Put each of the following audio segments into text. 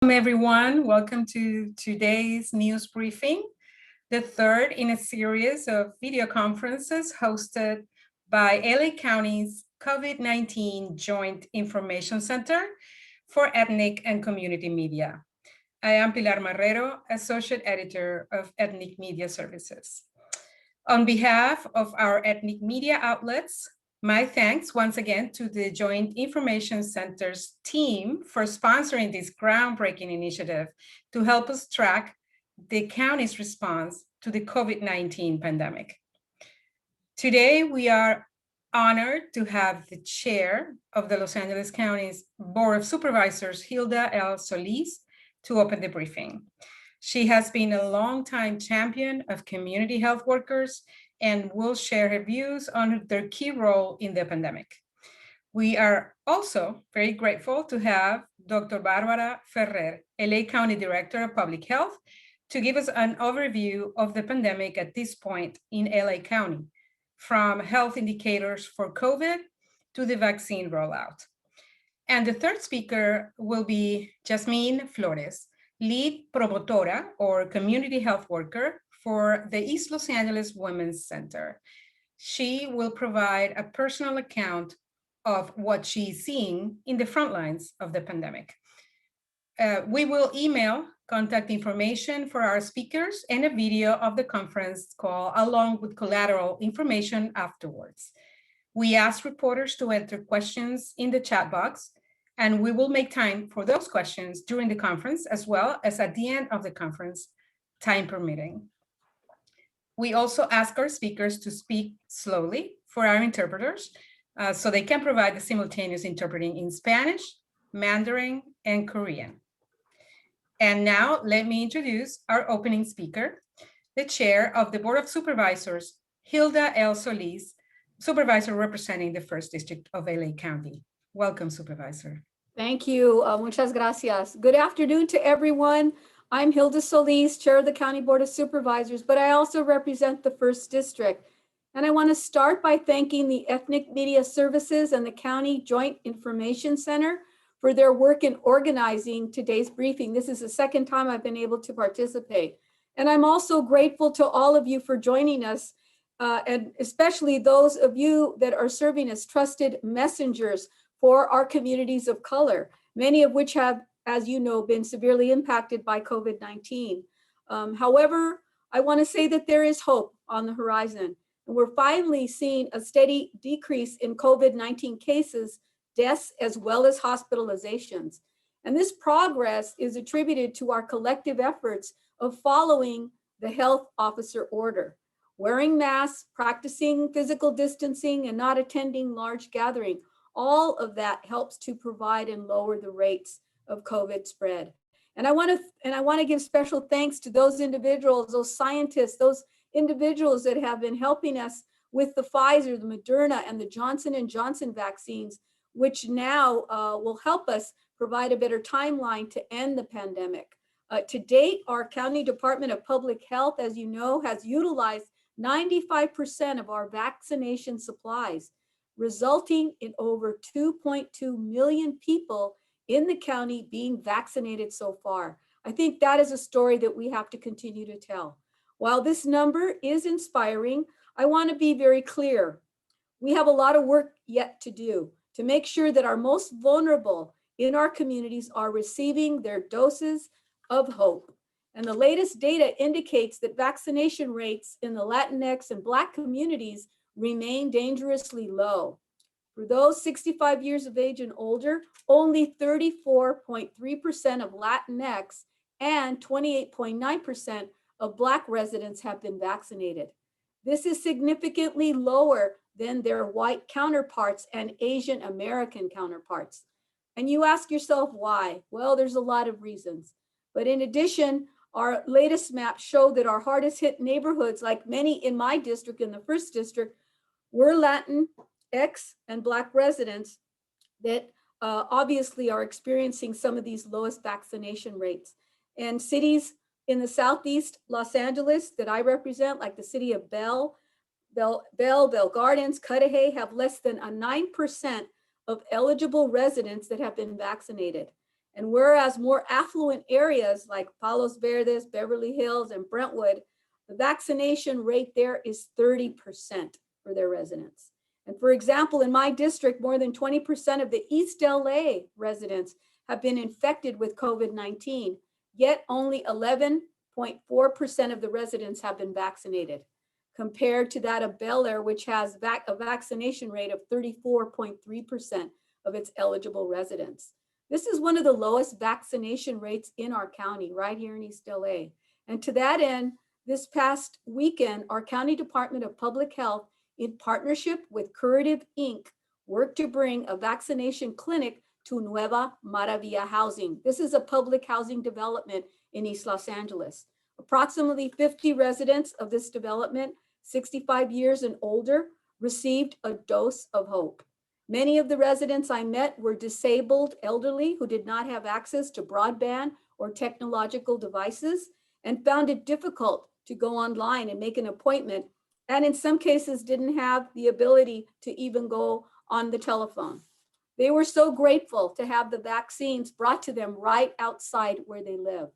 Everyone. Welcome to today's news briefing, the third in a series of video conferences hosted by LA County's COVID-19 Joint Information Center for Ethnic and Community Media. I am Pilar Marrero, Associate Editor of Ethnic Media Services. On behalf of our ethnic media outlets, my thanks once again to the Joint Information Center's team for sponsoring this groundbreaking initiative to help us track the county's response to the COVID-19 pandemic. Today, we are honored to have the chair of the Los Angeles County's Board of Supervisors, HILDA Solis, to open the briefing. She has been a longtime champion of community health workers and will share her views on their key role in the pandemic. We are also very grateful to have Dr. Barbara Ferrer, LA County Director of Public Health, to give us an overview of the pandemic at this point in LA County, from health indicators for COVID to the vaccine rollout. And the third speaker will be Jasmine Flores, lead promotora or community health worker for the East Los Angeles Women's Center. She will provide a personal account of what she's seeing in the front lines of the pandemic. We will email contact information for our speakers and a video of the conference call along with collateral information afterwards. We ask reporters to enter questions in the chat box, and we will make time for those questions during the conference as well as at the end of the conference, time permitting. We also ask our speakers to speak slowly for our interpreters so they can provide the simultaneous interpreting in Spanish, Mandarin, and Korean. And now let me introduce our opening speaker, the chair of the Board of Supervisors, HILDA Solis, supervisor representing the 1st District of LA County. Welcome, Supervisor. Thank you. Muchas gracias. Good afternoon to everyone. I'm HILDA Solis, Chair of the County Board of Supervisors, but I also represent the 1st District. And I want to start by thanking the Ethnic Media Services and the County Joint Information Center for their work in organizing today's briefing. This is the second time I've been able to participate. And I'm also grateful to all of you for joining us, and especially those of you that are serving as trusted messengers for our communities of color, many of which have, as you know, been severely impacted by COVID-19. However, I want to say that there is hope on the horizon. And we're finally seeing a steady decrease in COVID-19 cases, deaths, as well as hospitalizations. And this progress is attributed to our collective efforts of following the health officer order, wearing masks, practicing physical distancing, and not attending large gatherings. All of that helps to provide and lower the rates of COVID spread. And I want to give special thanks to those individuals, those scientists, those individuals that have been helping us with the Pfizer, the Moderna, and the Johnson & Johnson vaccines, which now will help us provide a better timeline to end the pandemic. To date, our County Department of Public Health, as you know, has utilized 95% of our vaccination supplies, resulting in over 2.2 million people in the county being vaccinated so far. I think that is a story that we have to continue to tell. While this number is inspiring, I want to be very clear. We have a lot of work yet to do to make sure that our most vulnerable in our communities are receiving their doses of hope. And the latest data indicates that vaccination rates in the Latinx and Black communities remain dangerously low. For those 65 years of age and older, only 34.3% of Latinx and 28.9% of Black residents have been vaccinated. This is significantly lower than their white counterparts and Asian American counterparts. And you ask yourself why? Well, there's a lot of reasons. But in addition, our latest maps show that our hardest hit neighborhoods, like many in my district, in the 1st District, were Latinx and Black residents that obviously are experiencing some of these lowest vaccination rates. And cities in the Southeast Los Angeles that I represent, like the city of Bell Gardens, Cudahy, have less than a 9% of eligible residents that have been vaccinated. And whereas more affluent areas like Palos Verdes, Beverly Hills, and Brentwood, the vaccination rate there is 30% for their residents. And for example, in my district, more than 20% of the East LA residents have been infected with COVID-19, yet only 11.4% of the residents have been vaccinated, compared to that of Bel Air, which has a vaccination rate of 34.3% of its eligible residents. This is one of the lowest vaccination rates in our county, right here in East LA. And to that end, this past weekend, our County Department of Public Health, in partnership with Curative Inc., worked to bring a vaccination clinic to Nueva Maravilla Housing. This is a public housing development in East Los Angeles. Approximately 50 residents of this development, 65 years and older, received a dose of hope. Many of the residents I met were disabled elderly who did not have access to broadband or technological devices and found it difficult to go online and make an appointment, and in some cases didn't have the ability to even go on the telephone. They were so grateful to have the vaccines brought to them right outside where they live.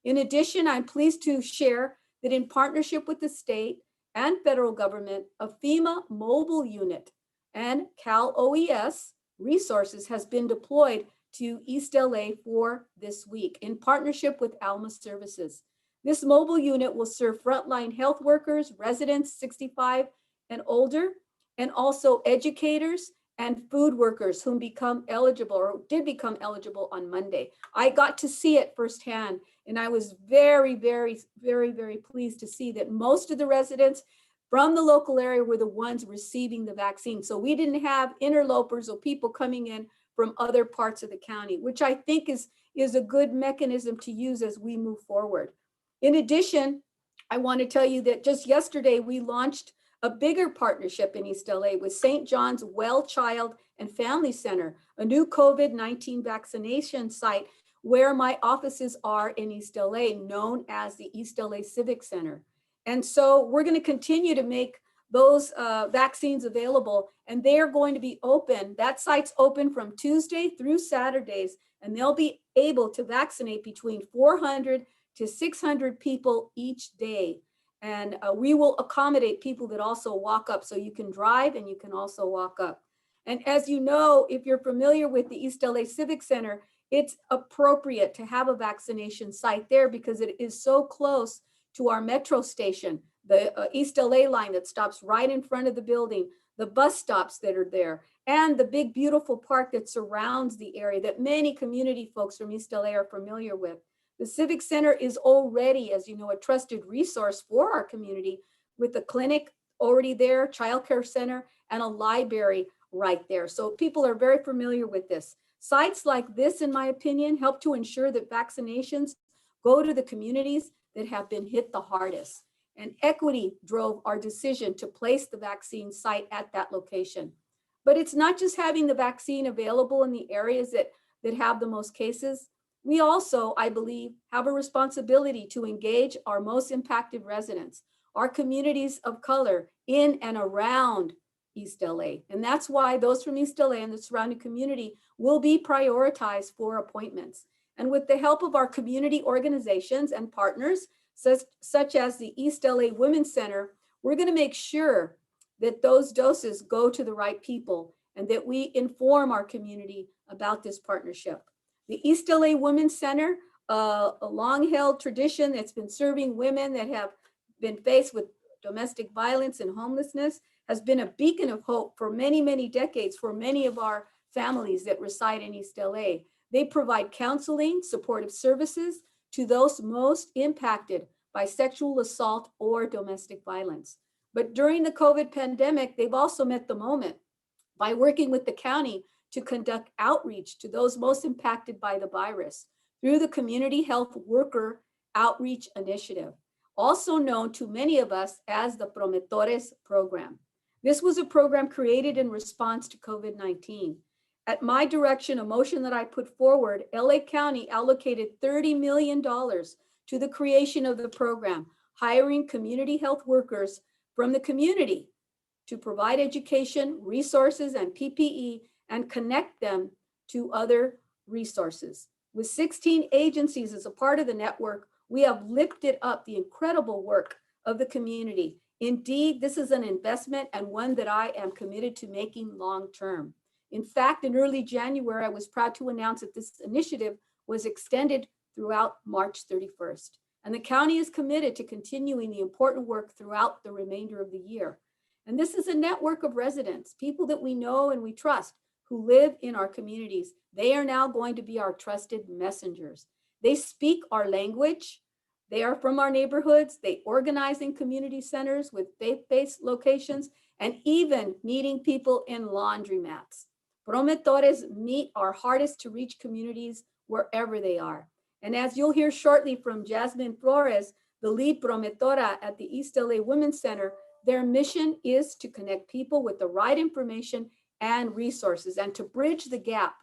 In addition, I'm pleased to share that in partnership with the state and federal government, a FEMA mobile unit and Cal OES resources has been deployed to East LA for this week in partnership with Alma Services. This mobile unit will serve frontline health workers, residents 65 and older, and also educators and food workers whom become eligible or did become eligible on Monday. I got to see it firsthand, and I was very, very, very, very pleased to see that most of the residents from the local area were the ones receiving the vaccine. So we didn't have interlopers or people coming in from other parts of the county, which I think is a good mechanism to use as we move forward. In addition, I want to tell you that just yesterday we launched a bigger partnership in East LA with St. John's Well Child and Family Center, a new COVID-19 vaccination site where my offices are in East LA, known as the East LA Civic Center. And so we're going to continue to make those vaccines available, and they are going to be open. That site's open from Tuesday through Saturdays, and they'll be able to vaccinate between 400 to 600 people each day. And we will accommodate people that also walk up, so you can drive and you can also walk up. And as you know, if you're familiar with the East LA Civic Center, it's appropriate to have a vaccination site there because it is so close to our metro station, the East LA line that stops right in front of the building, the bus stops that are there, and the big, beautiful park that surrounds the area that many community folks from East LA are familiar with. The Civic Center is already, as you know, a trusted resource for our community with a clinic already there, childcare center, and a library right there. So people are very familiar with this. Sites like this, in my opinion, help to ensure that vaccinations go to the communities that have been hit the hardest. And equity drove our decision to place the vaccine site at that location. But it's not just having the vaccine available in the areas that have the most cases. We also, I believe, have a responsibility to engage our most impacted residents, our communities of color in and around East LA. And that's why those from East LA and the surrounding community will be prioritized for appointments. And with the help of our community organizations and partners, such as the East LA Women's Center, we're going to make sure that those doses go to the right people and that we inform our community about this partnership. The East LA Women's Center, a long-held tradition that's been serving women that have been faced with domestic violence and homelessness, has been a beacon of hope for many, many decades for many of our families that reside in East LA. They provide counseling, supportive services to those most impacted by sexual assault or domestic violence. But during the COVID pandemic, they've also met the moment by working with the county to conduct outreach to those most impacted by the virus through the Community Health Worker Outreach Initiative, also known to many of us as the Promatoras program. This was a program created in response to COVID-19. At my direction, a motion that I put forward, LA County allocated $30 million to the creation of the program, hiring community health workers from the community to provide education, resources, and PPE, and connect them to other resources. With 16 agencies as a part of the network, we have lifted up the incredible work of the community. Indeed, this is an investment and one that I am committed to making long-term. In fact, in early January, I was proud to announce that this initiative was extended throughout March 31st. And the county is committed to continuing the important work throughout the remainder of the year. And this is a network of residents, people that we know and we trust, who live in our communities. They are now going to be our trusted messengers. They speak our language. They are from our neighborhoods. They organize in community centers with faith-based locations and even meeting people in laundromats. Promatoras meet our hardest to reach communities wherever they are. And as you'll hear shortly from Jasmine Flores, the lead promotora at the East LA Women's Center, their mission is to connect people with the right information and resources and to bridge the gap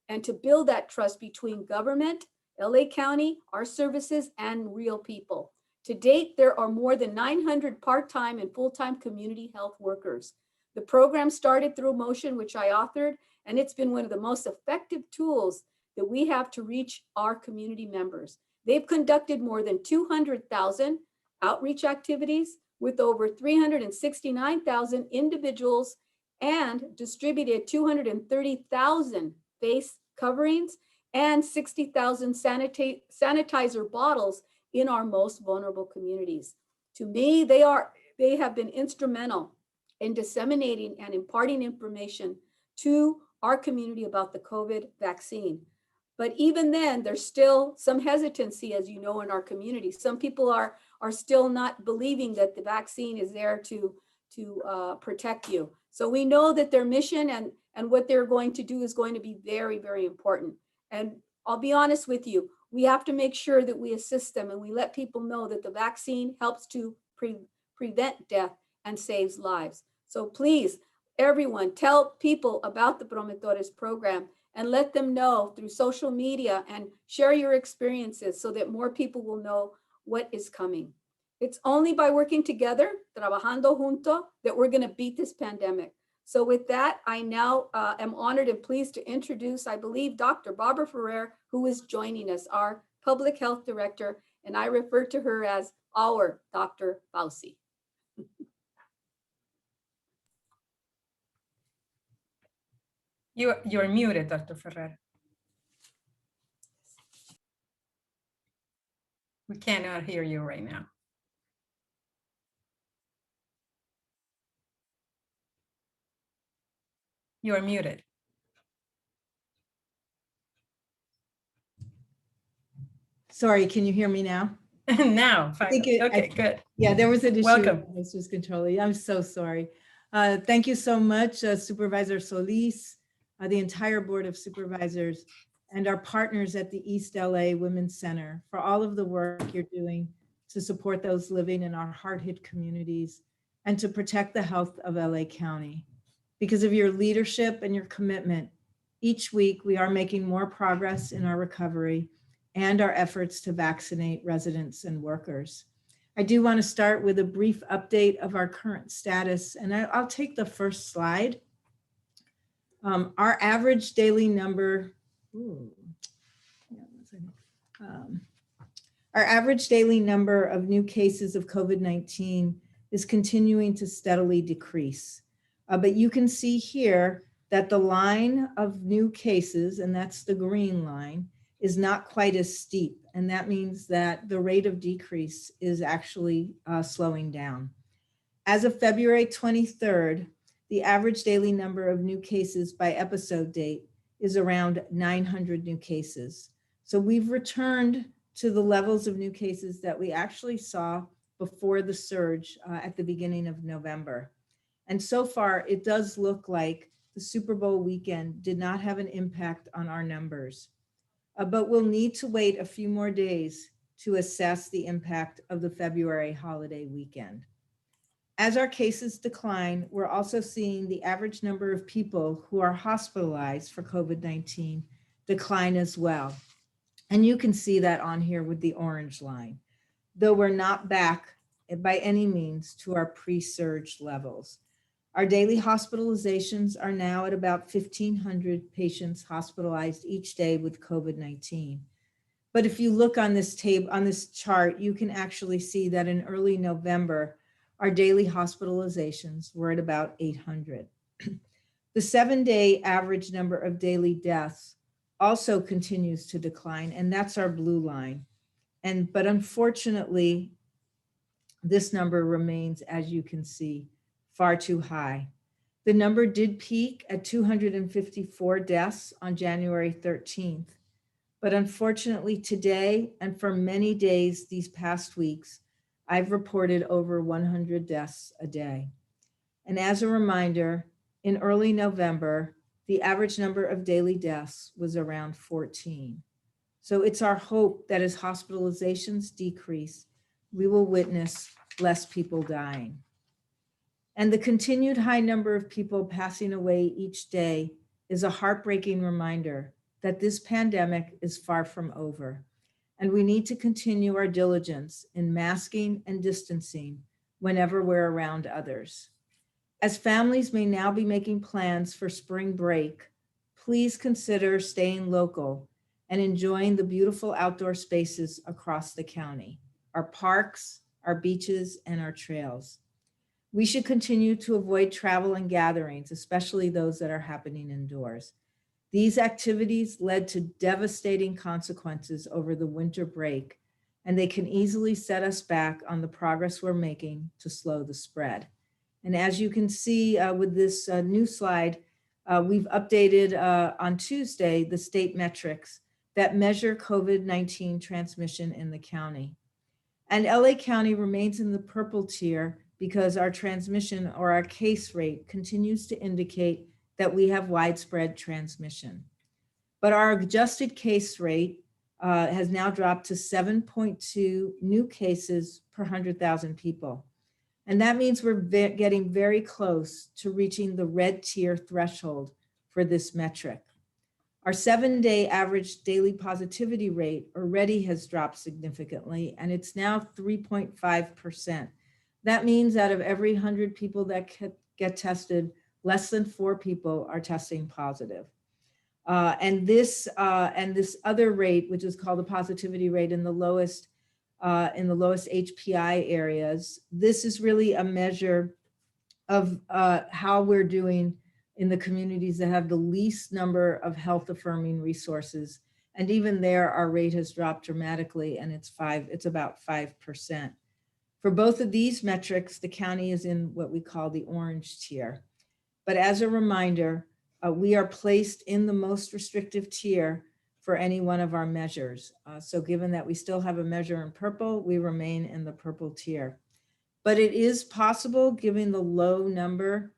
and to build that trust between government, LA County, our services, and real people. To date, there are more than 900 part-time and full-time community health workers. The program started through Motion, which I authored, and it's been one of the most effective tools that we have to reach our community members. They've conducted more than 200,000 outreach activities with over 369,000 individuals and distributed 230,000 face coverings and 60,000 sanitizer bottles in our most vulnerable communities. To me, they have been instrumental in disseminating and imparting information to our community about the COVID vaccine. But even then, there's still some hesitancy, as you know, in our community. Some people are still not believing that the vaccine is there to protect you. So we know that their mission and what they're going to do is going to be very, very important. And I'll be honest with you, we have to make sure that we assist them and we let people know that the vaccine helps to prevent death and saves lives. So please, everyone, tell people about the Promotores program and let them know through social media and share your experiences so that more people will know what is coming. It's only by working together, trabajando junto, that we're going to beat this pandemic. So with that, I now am honored and pleased to introduce, I believe, Dr. Barbara Ferrer, who is joining us, our public health director, and I refer to her as our Dr. Fauci. You're muted, Dr. Ferrer. We cannot hear you right now. You are muted. Sorry, can you hear me now? Now, finally. Okay, good. Yeah, there was an issue. Welcome. I was just controlling. I'm so sorry. Thank you so much, Supervisor Solis, the entire Board of Supervisors, and our partners at the East LA Women's Center for all of the work you're doing to support those living in our hard-hit communities and to protect the health of LA County. Because of your leadership and your commitment, each week we are making more progress in our recovery and our efforts to vaccinate residents and workers. I do want to start with a brief update of our current status, and I'll take the first slide. Our average daily number, our average daily number of new cases of COVID-19 is continuing to steadily decrease. But you can see here that the line of new cases, and that's the green line, is not quite as steep. And that means that the rate of decrease is actually slowing down. As of February 23rd, the average daily number of new cases by episode date is around 900 new cases. So we've returned to the levels of new cases that we actually saw before the surge at the beginning of November. And so far, it does look like the Super Bowl weekend did not have an impact on our numbers. But we'll need to wait a few more days to assess the impact of the February holiday weekend. As our cases decline, we're also seeing the average number of people who are hospitalized for COVID-19 decline as well. And you can see that on here with the orange line, though we're not back by any means to our pre-surge levels. Our daily hospitalizations are now at about 1,500 patients hospitalized each day with COVID-19. But if you look on this chart, you can actually see that in early November, our daily hospitalizations were at about 800. The 7-day average number of daily deaths also continues to decline, and that's our blue line. But unfortunately, this number remains, as you can see, far too high. The number did peak at 254 deaths on January 13th. But unfortunately today, and for many days these past weeks, I've reported over 100 deaths a day. And as a reminder, in early November, the average number of daily deaths was around 14. So it's our hope that as hospitalizations decrease, we will witness less people dying. And the continued high number of people passing away each day is a heartbreaking reminder that this pandemic is far from over, and we need to continue our diligence in masking and distancing whenever we're around others. As families may now be making plans for spring break, please consider staying local and enjoying the beautiful outdoor spaces across the county, our parks, our beaches, and our trails. We should continue to avoid travel and gatherings, especially those that are happening indoors. These activities led to devastating consequences over the winter break, and they can easily set us back on the progress we're making to slow the spread. And as you can see with this new slide, we've updated on Tuesday the state metrics that measure COVID-19 transmission in the county. And LA County remains in the purple tier because our transmission or our case rate continues to indicate that we have widespread transmission. But our adjusted case rate has now dropped to 7.2 new cases per 100,000 people. And that means we're getting very close to reaching the red tier threshold for this metric. Our 7-day average daily positivity rate already has dropped significantly, and it's now 3.5%. That means out of every 100 people that get tested, less than 4 people are testing positive. And this other rate, which is called the positivity rate in the lowest HPI areas, this is really a measure of how we're doing in the communities that have the least number of health affirming resources. And even there, our rate has dropped dramatically, and it's about 5%. For both of these metrics, the county is in what we call the orange tier. But as a reminder, we are placed in the most restrictive tier for any one of our measures. So given that we still have a measure in purple, we remain in the purple tier. But it is possible, given the low number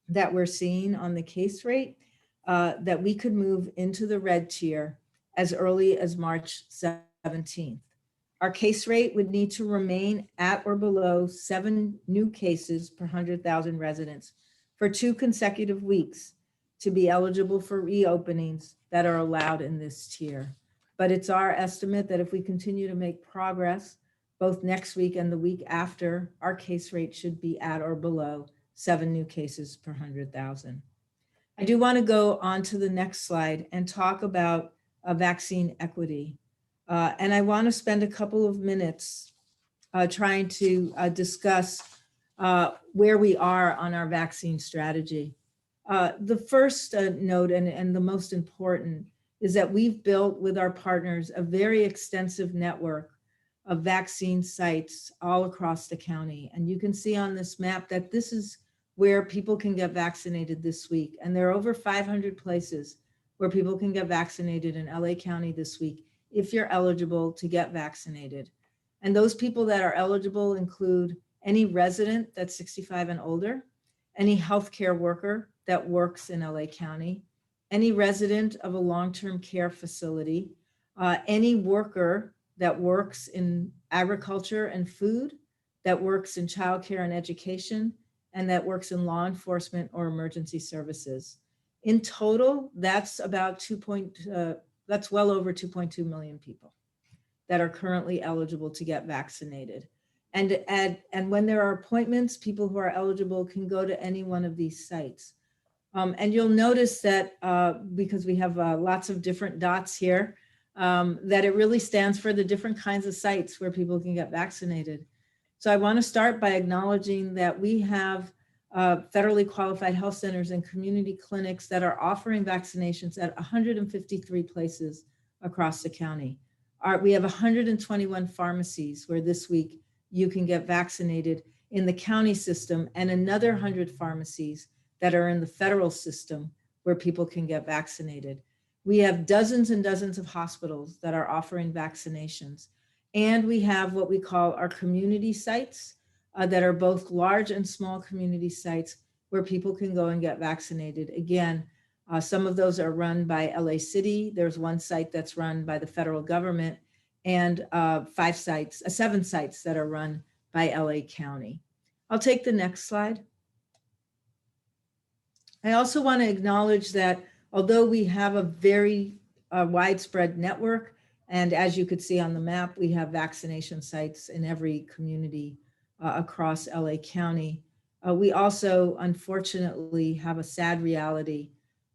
that we're seeing on the case rate, that we could move into the red tier as early as March 17th. Our case rate would need to remain at or below 7 new cases per 100,000 residents for 2 consecutive weeks to be eligible for reopenings that are allowed in this tier. But it's our estimate that if we continue to make progress, both next week and the week after, our case rate should be at or below 7 new cases per 100,000. I do want to go on to the next slide and talk about vaccine equity. And I want to spend a couple of minutes trying to discuss where we are on our vaccine strategy. The first note and the most important is that we've built with our partners a very extensive network of vaccine sites all across the county. And you can see on this map that this is where people can get vaccinated this week. And there are over 500 places where people can get vaccinated in LA County this week if you're eligible to get vaccinated. And those people that are eligible include any resident that's 65 and older, any healthcare worker that works in LA County, any resident of a long-term care facility, any worker that works in agriculture and food, that works in childcare and education, and that works in law enforcement or emergency services. In total, that's about that's well over 2.2 million people that are currently eligible to get vaccinated. And when there are appointments, people who are eligible can go to any one of these sites. And you'll notice that because we have lots of different dots here, that it really stands for the different kinds of sites where people can get vaccinated. So I want to start by acknowledging that we have federally qualified health centers and community clinics that are offering vaccinations at 153 places across the county. We have 121 pharmacies where this week you can get vaccinated in the county system, and another 100 pharmacies that are in the federal system where people can get vaccinated. We have dozens and dozens of hospitals that are offering vaccinations. And we have what we call our community sites that are both large and small community sites where people can go and get vaccinated. Again, some of those are run by LA City. There's one site that's run by the federal government, and 7 sites that are run by LA County. I'll take the next slide. I also want to acknowledge that although we have a very widespread network, and as you could see on the map, we have vaccination sites in every community across LA County, we also unfortunately have a sad reality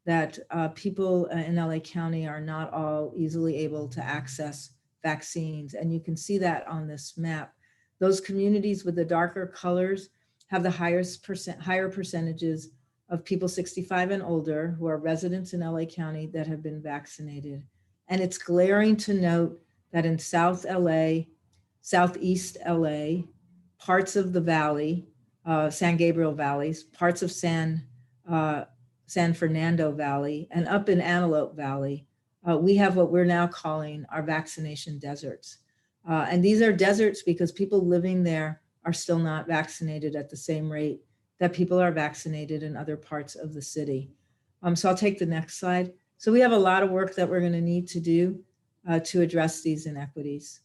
that people in LA County are not all easily able to access vaccines. And you can see that on this map. Those communities with the darker colors have the higher percentages of people 65 and older who are residents in LA County that have been vaccinated. And it's glaring to note that in South LA, Southeast LA, parts of the valley, San Gabriel valleys, parts of San Fernando Valley, and up in Antelope Valley, we have what we're now calling our vaccination deserts. And these are deserts because people living there are still not vaccinated at the same rate that people are vaccinated in other parts of the city. So I'll take the next slide. So we have a lot of work that we're going to need to do to address these inequities.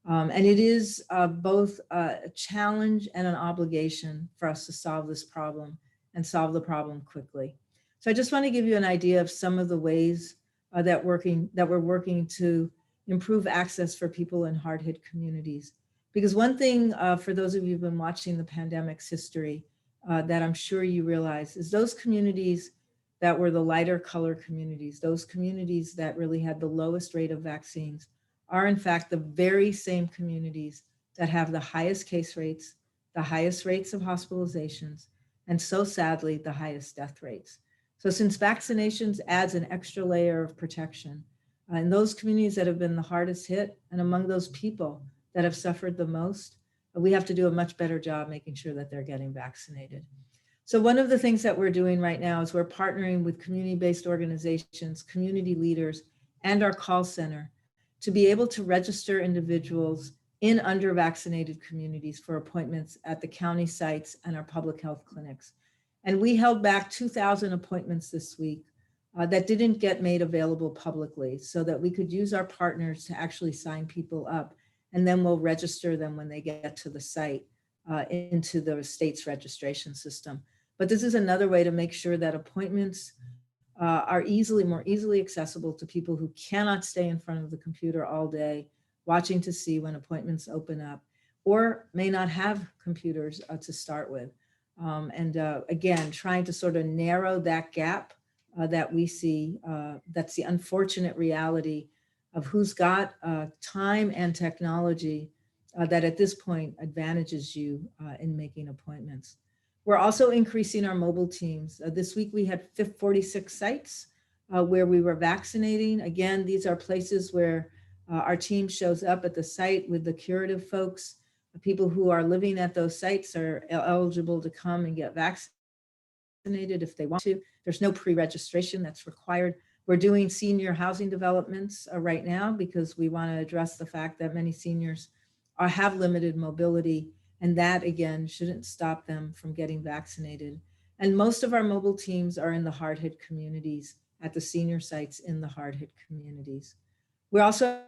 And it is both a challenge and an obligation for us to solve this problem and solve the problem quickly. So I just want to give you an idea of some of the ways that we're working to improve access for people in hard-hit communities. Because one thing for those of you who've been watching the pandemic's history that I'm sure you realize is those communities that were the lighter color communities, those communities that really had the lowest rate of vaccines, are in fact the very same communities that have the highest case rates, the highest rates of hospitalizations, and so sadly, the highest death rates. So since vaccinations adds an extra layer of protection, in those communities that have been the hardest hit, and among those people that have suffered the most, we have to do a much better job making sure that they're getting vaccinated. So one of the things that we're doing right now is we're partnering with community-based organizations, community leaders, and our call center to be able to register individuals in under-vaccinated communities for appointments at the county sites and our public health clinics. And we held back 2,000 appointments this week that didn't get made available publicly so that we could use our partners to actually sign people up, and then we'll register them when they get to the site into the state's registration system. But this is another way to make sure that appointments are more easily accessible to people who cannot stay in front of the computer all day, watching to see when appointments open up, or may not have computers to start with. Again, trying to sort of narrow that gap that we see, that's the unfortunate reality of who's got time and technology that at this point advantages you in making appointments. We're also increasing our mobile teams. This week we had 46 sites where we were vaccinating. Again, these are places where our team shows up at the site with the curative folks. The people who are living at those sites are eligible to come and get vaccinated if they want to. There's no pre-registration that's required. We're doing senior housing developments right now because we want to address the fact that many seniors have limited mobility, and that again shouldn't stop them from getting vaccinated. And most of our mobile teams are in the hard-hit communities at the senior sites in the hard-hit communities. We also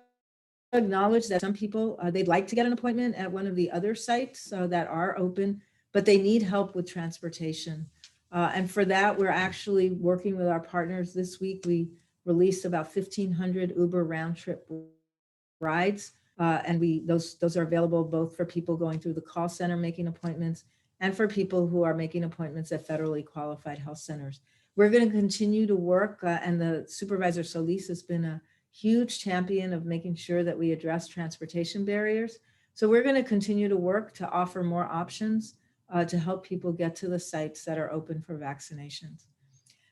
acknowledge that some people, they'd like to get an appointment at one of the other sites that are open, but they need help with transportation. And for that, we're actually working with our partners. This week, we released about 1,500 Uber round trip rides And those are available both for people going through the call center making appointments and for people who are making appointments at federally qualified health centers. We're going to continue to work, and the Supervisor Solis has been a huge champion of making sure that we address transportation barriers. So we're going to continue to work to offer more options to help people get to the sites that are open for vaccinations.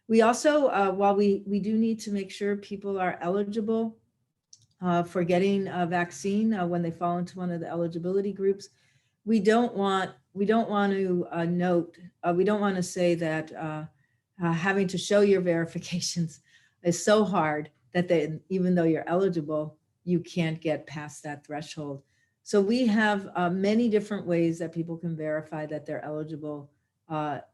We also, while we do need to make sure people are eligible for getting a vaccine when they fall into one of the eligibility groups, we don't want to say that having to show your verifications is so hard that even though you're eligible, you can't get past that threshold. So we have many different ways that people can verify that they're eligible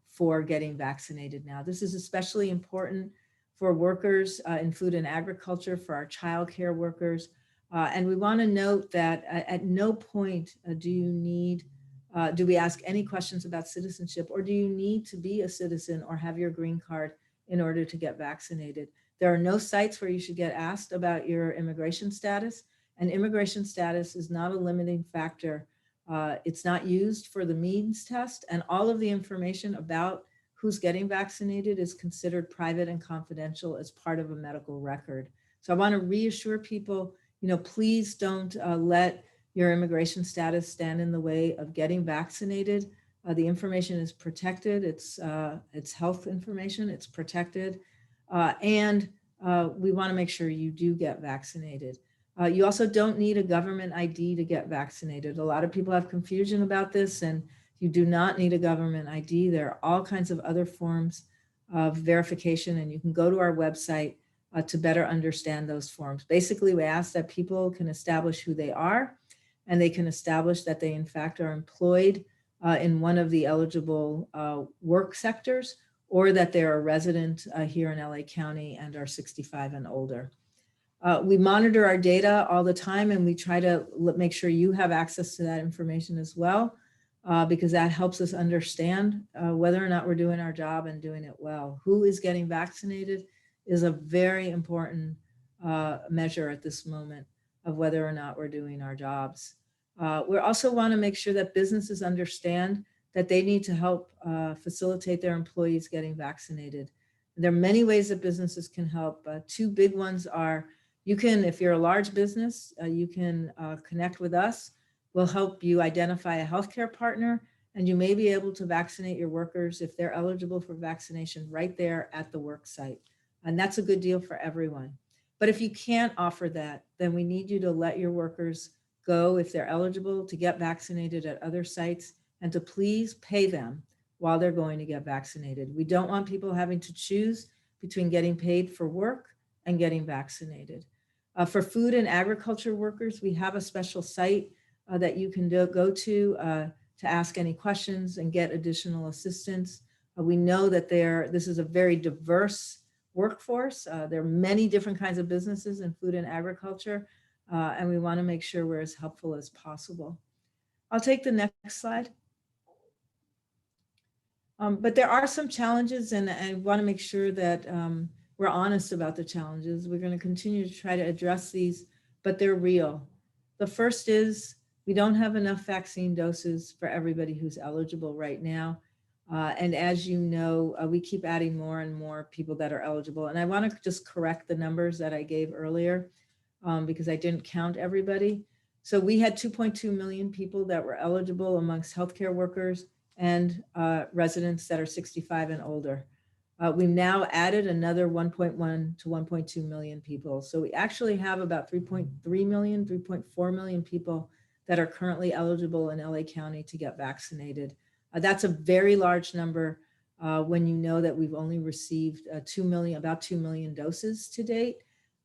for getting vaccinated now. This is especially important for workers in food and agriculture, for our childcare workers. And we want to note that at no point do we ask any questions about citizenship, or do you need to be a citizen or have your green card in order to get vaccinated. There are no sites where you should get asked about your immigration status, and immigration status is not a limiting factor. It's not used for the means test, and all of the information about who's getting vaccinated is considered private and confidential as part of a medical record. So I want to reassure people, please don't let your immigration status stand in the way of getting vaccinated. The information is protected. It's health information. It's protected. And we want to make sure you do get vaccinated. You also don't need a government ID to get vaccinated. A lot of people have confusion about this, and you do not need a government ID. There are all kinds of other forms of verification, and you can go to our website to better understand those forms. Basically, we ask that people can establish who they are, and they can establish that they in fact are employed in one of the eligible work sectors, or that they're a resident here in LA County and are 65 and older. We monitor our data all the time, and we try to make sure you have access to that information as well, because that helps us understand whether or not we're doing our job and doing it well. Who is getting vaccinated is a very important measure at this moment of whether or not we're doing our jobs. We also want to make sure that businesses understand that they need to help facilitate their employees getting vaccinated. There are many ways that businesses can help. Two big ones are, if you're a large business, you can connect with us. We'll help you identify a healthcare partner, and you may be able to vaccinate your workers if they're eligible for vaccination right there at the work site. And that's a good deal for everyone. But if you can't offer that, then we need you to let your workers go, if they're eligible, to get vaccinated at other sites, and to please pay them while they're going to get vaccinated. We don't want people having to choose between getting paid for work and getting vaccinated. For food and agriculture workers, we have a special site that you can go to ask any questions and get additional assistance. We know that this is a very diverse workforce. There are many different kinds of businesses in food and agriculture, and we want to make sure we're as helpful as possible. I'll take the next slide. But there are some challenges, and I want to make sure that we're honest about the challenges. We're going to continue to try to address these, but they're real. The first is we don't have enough vaccine doses for everybody who's eligible right now. And as you know, we keep adding more and more people that are eligible. And I want to just correct the numbers that I gave earlier because I didn't count everybody. So we had 2.2 million people that were eligible amongst healthcare workers and residents that are 65 and older. We've now added another 1.1 to 1.2 million people. So we actually have about 3.3 million, 3.4 million people that are currently eligible in LA County to get vaccinated. That's a very large number when you know that we've only received about 2 million doses to date.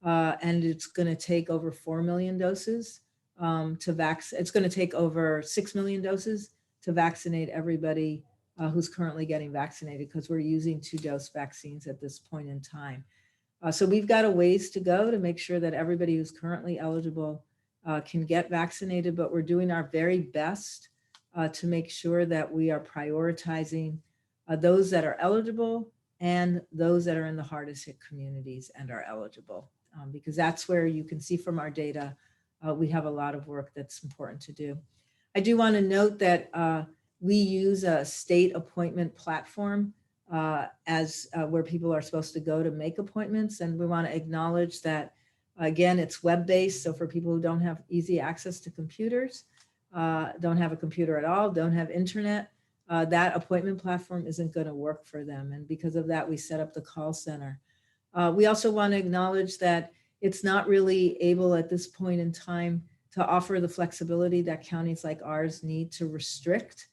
And it's going to take over 4 million doses it's going to take over 6 million doses to vaccinate everybody who's currently getting vaccinated, because we're using 2-dose vaccines at this point in time. So we've got a ways to go to make sure that everybody who's currently eligible can get vaccinated, but we're doing our very best to make sure that we are prioritizing those that are eligible and those that are in the hardest hit communities and are eligible, because that's where you can see from our data we have a lot of work that's important to do. I do want to note that we use a state appointment platform as where people are supposed to go to make appointments. And we want to acknowledge that, again, it's web-based. So for people who don't have easy access to computers, don't have a computer at all, don't have internet, that appointment platform isn't going to work for them. And because of that, we set up the call center. We also want to acknowledge that it's not really able at this point in time to offer the flexibility that counties like ours need to restrict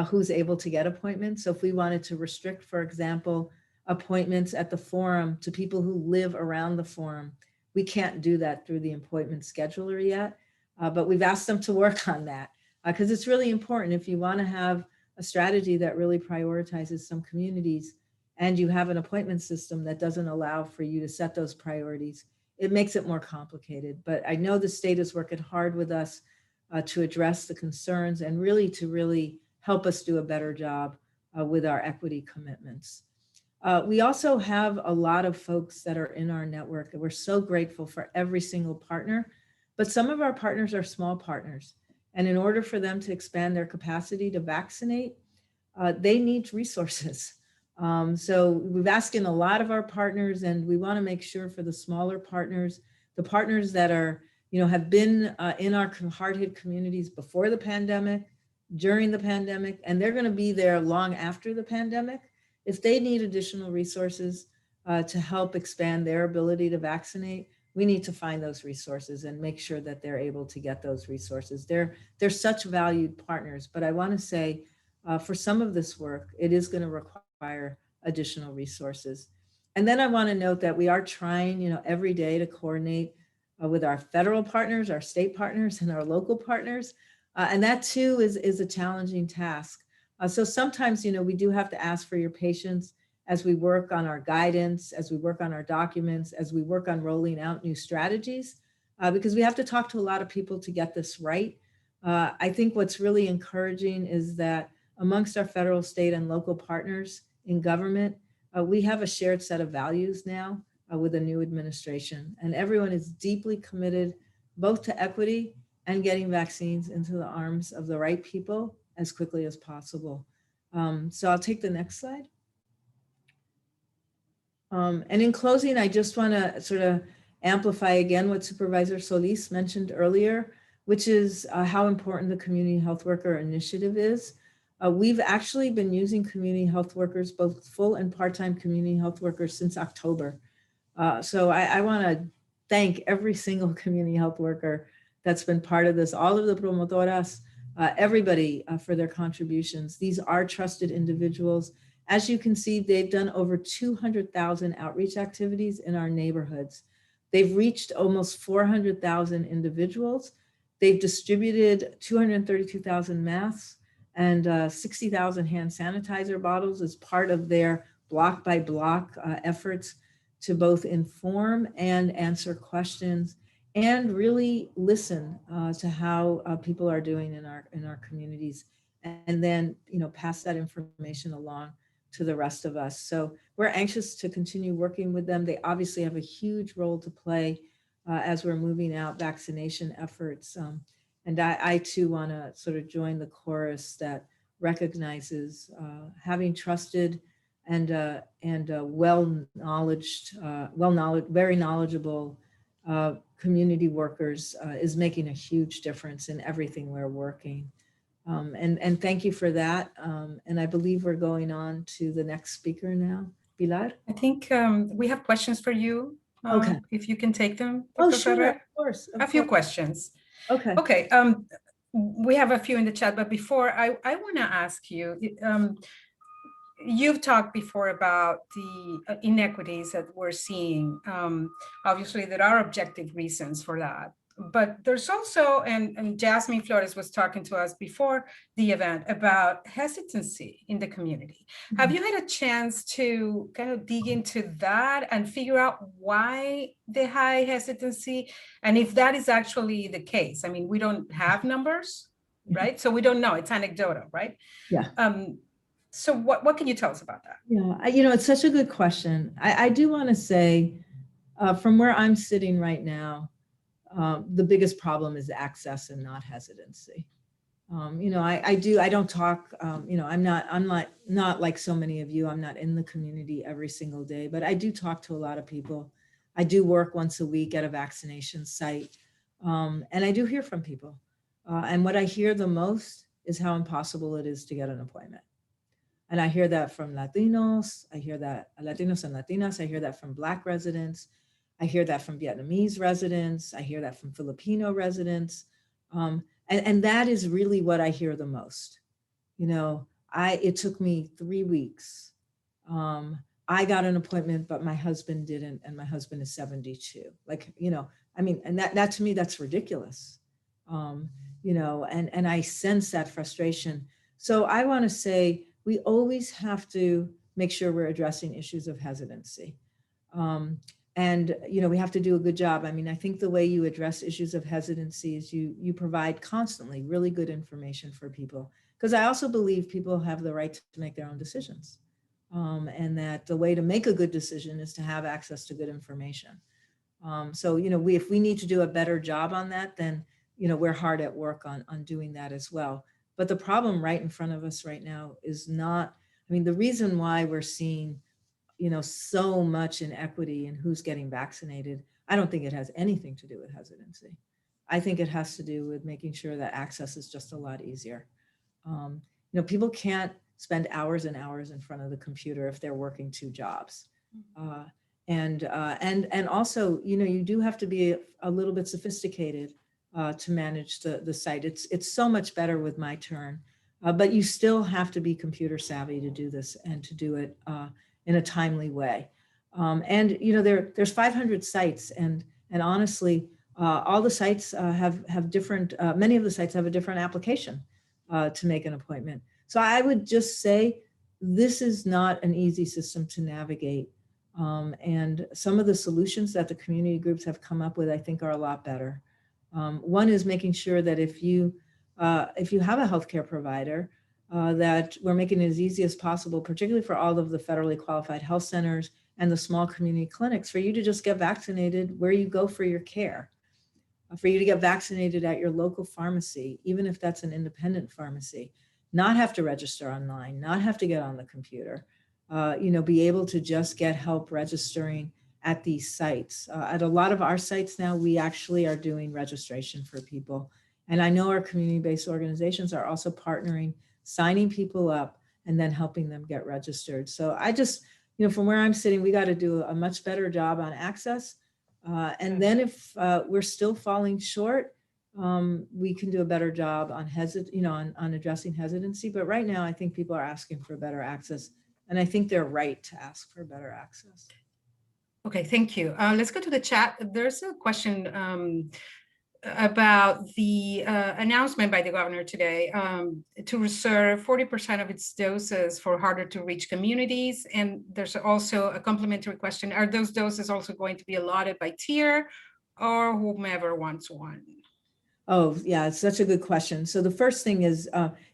who's able to get appointments. So if we wanted to restrict, for example, appointments at the forum to people who live around the forum, we can't do that through the appointment scheduler yet, but we've asked them to work on that because it's really important. If you want to have a strategy that really prioritizes some communities and you have an appointment system that doesn't allow for you to set those priorities, it makes it more complicated. But I know the state is working hard with us to address the concerns and really to help us do a better job with our equity commitments. We also have a lot of folks that are in our network, and we're so grateful for every single partner, but some of our partners are small partners. And in order for them to expand their capacity to vaccinate, they need resources. So we've asked in a lot of our partners, and we want to make sure for the smaller partners, the partners that are, have been in our hard-hit communities before the pandemic, during the pandemic, and they're going to be there long after the pandemic. If they need additional resources to help expand their ability to vaccinate, we need to find those resources and make sure that they're able to get those resources. They're such valued partners, but I want to say for some of this work, it is going to require additional resources. And then I want to note that we are trying, every day to coordinate with our federal partners, our state partners, and our local partners. And that too is a challenging task. So sometimes, we do have to ask for your patience as we work on our guidance, as we work on our documents, as we work on rolling out new strategies, because we have to talk to a lot of people to get this right. I think what's really encouraging is that amongst our federal, state, and local partners in government, we have a shared set of values now with a new administration, and everyone is deeply committed both to equity and getting vaccines into the arms of the right people as quickly as possible. So I'll take the next slide. And in closing, I just want to sort of amplify again what Supervisor Solis mentioned earlier, which is how important the Community Health Worker Initiative is. We've actually been using community health workers, both full and part-time community health workers, since October. So I want to thank every single community health worker that's been part of this, all of the promatoras, everybody for their contributions. These are trusted individuals. As you can see, they've done over 200,000 outreach activities in our neighborhoods. They've reached almost 400,000 individuals. They've distributed 232,000 masks and 60,000 hand sanitizer bottles as part of their block by block efforts to both inform and answer questions and really listen to how people are doing in our communities, and then pass that information along to the rest of us. So we're anxious to continue working with them. They obviously have a huge role to play as we're moving out vaccination efforts. And I too want to sort of join the chorus that recognizes having trusted and very knowledgeable community workers is making a huge difference in everything we're working. And thank you for that. And I believe we're going on to the next speaker now. Pilar? I think we have questions for you. Okay. If you can take them. Oh, Dr. sure, Ferrer. of course. A few questions. Okay. Okay. We have a few in the chat, but before I want to ask you, you've talked before about the inequities that we're seeing. Obviously, there are objective reasons for that. But there's also, and Jasmine Flores was talking to us before the event about hesitancy in the community. Mm-hmm. Have you had a chance to kind of dig into that and figure out why the high hesitancy, and if that is actually the case? I mean, we don't have numbers, right? So we don't know, it's anecdotal, right? Yeah. So what can you tell us about that? Yeah, it's such a good question. I do want to say from where I'm sitting right now, the biggest problem is access and not hesitancy. I don't talk, I'm not like so many of you. I'm not in the community every single day, but I do talk to a lot of people. I do work once a week at a vaccination site, and I do hear from people. And what I hear the most is how impossible it is to get an appointment. And I hear that from Latinos. I hear that Latinos and Latinas. I hear that from Black residents. I hear that from Vietnamese residents. I hear that from Filipino residents. And that is really what I hear the most. It took me 3 weeks. I got an appointment, but my husband didn't, and my husband is 72. And that to me, that's ridiculous. And I sense that frustration. So I want to say we always have to make sure we're addressing issues of hesitancy. We have to do a good job. I think the way you address issues of hesitancy is you provide constantly really good information for people. Because I also believe people have the right to make their own decisions. And that the way to make a good decision is to have access to good information. If we need to do a better job on that, then, we're hard at work on doing that as well. But the problem right in front of us right now is not, the reason why we're seeing so much inequity in who's getting vaccinated, I don't think it has anything to do with hesitancy. I think it has to do with making sure that access is just a lot easier. People can't spend hours and hours in front of the computer if they're working 2 jobs. And also, you do have to be a little bit sophisticated to manage the site. It's so much better with My Turn, but you still have to be computer savvy to do this and to do it in a timely way. There's 500 sites, and honestly, all the sites have different, many of the sites have a different application to make an appointment. So I would just say, this is not an easy system to navigate. And some of the solutions that the community groups have come up with, I think, are a lot better. One is making sure that if you have a healthcare provider, that we're making it as easy as possible, particularly for all of the federally qualified health centers and the small community clinics, for you to just get vaccinated where you go for your care, for you to get vaccinated at your local pharmacy, even if that's an independent pharmacy, not have to register online, not have to get on the computer, be able to just get help registering at these sites. At a lot of our sites now, we actually are doing registration for people. And I know our community-based organizations are also partnering, signing people up, and then helping them get registered. So I just, from where I'm sitting, we got to do a much better job on access. And then if we're still falling short, we can do a better job on on addressing hesitancy. But right now, I think people are asking for better access, and I think they're right to ask for better access. Okay, thank you. Let's go to the chat. There's a question about the announcement by the governor today to reserve 40% of its doses for harder to reach communities. And there's also a complementary question. Are those doses also going to be allotted by tier or whomever wants one? Oh, yeah, it's such a good question. So the first thing is,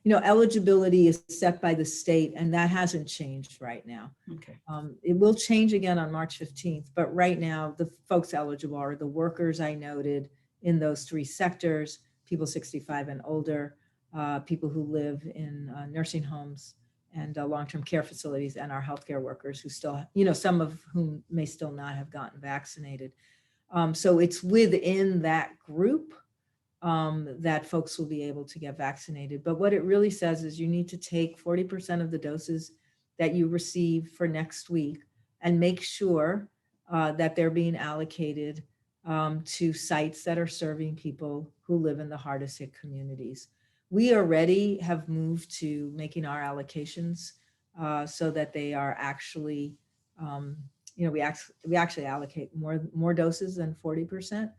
eligibility is set by the state, and that hasn't changed right now. Okay. It will change again on March 15th, but right now the folks eligible are the workers I noted in those 3 sectors, people 65 and older, people who live in nursing homes and long-term care facilities, and our healthcare workers who still, some of whom may still not have gotten vaccinated. So it's within that group that folks will be able to get vaccinated. But what it really says is you need to take 40% of the doses that you receive for next week and make sure that they're being allocated to sites that are serving people who live in the hardest hit communities. We already have moved to making our allocations so that they are actually, we actually allocate more doses than 40%.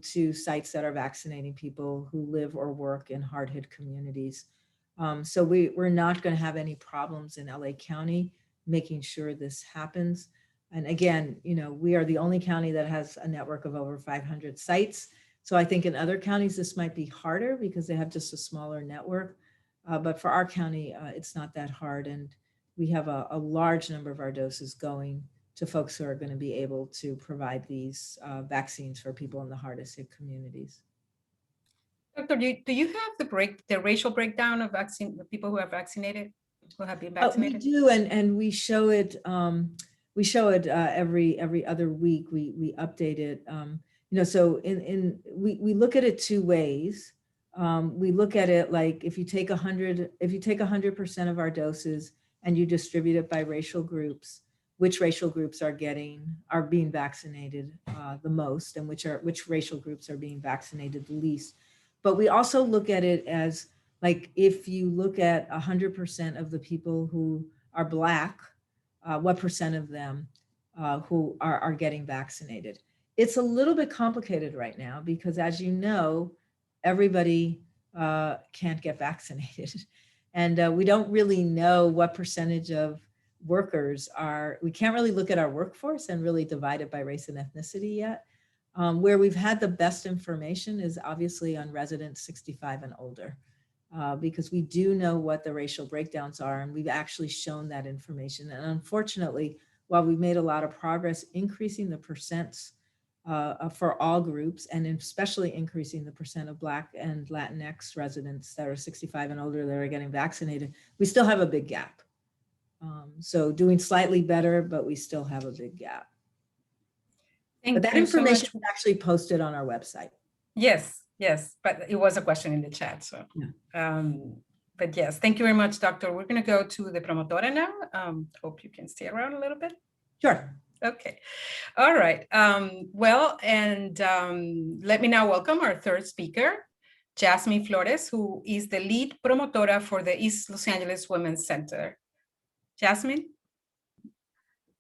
To sites that are vaccinating people who live or work in hard hit communities. So we're not going to have any problems in LA County making sure this happens. And again, we are the only county that has a network of over 500 sites. So I think in other counties, this might be harder because they have just a smaller network. But for our county, it's not that hard. And we have a large number of our doses going to folks who are going to be able to provide these vaccines for people in the hardest hit communities. Doctor, do you have the racial breakdown of the people who are vaccinated, who have been vaccinated? We do, and we show it. We show it every other week. We update it. So we look at it two ways. We look at it like if you take 100% of our doses and you distribute it by racial groups, which racial groups are being vaccinated the most, and which racial groups are being vaccinated the least. But we also look at it as like if you look at 100% of the people who are Black, what percent of them who are getting vaccinated? It's a little bit complicated right now because, as you know, everybody can't get vaccinated. And we don't really know what percentage of workers we can't really look at our workforce and really divide it by race and ethnicity yet. Where we've had the best information is obviously on residents 65 and older, because we do know what the racial breakdowns are, and we've actually shown that information. And unfortunately, while we've made a lot of progress increasing the percents for all groups, and especially increasing the percent of Black and Latinx residents that are 65 and older that are getting vaccinated, we still have a big gap. So doing slightly better, but we still have a big gap. But that information is actually posted on our website. Yes, but it was a question in the chat. So, yeah. But yes, thank you very much, Doctor. We're going to go to the promotora now. Hope you can stay around a little bit. Sure. Okay. All right. Let me now welcome our third speaker, Jasmine Flores, who is the lead promotora for the East Los Angeles Women's Center. Jasmine?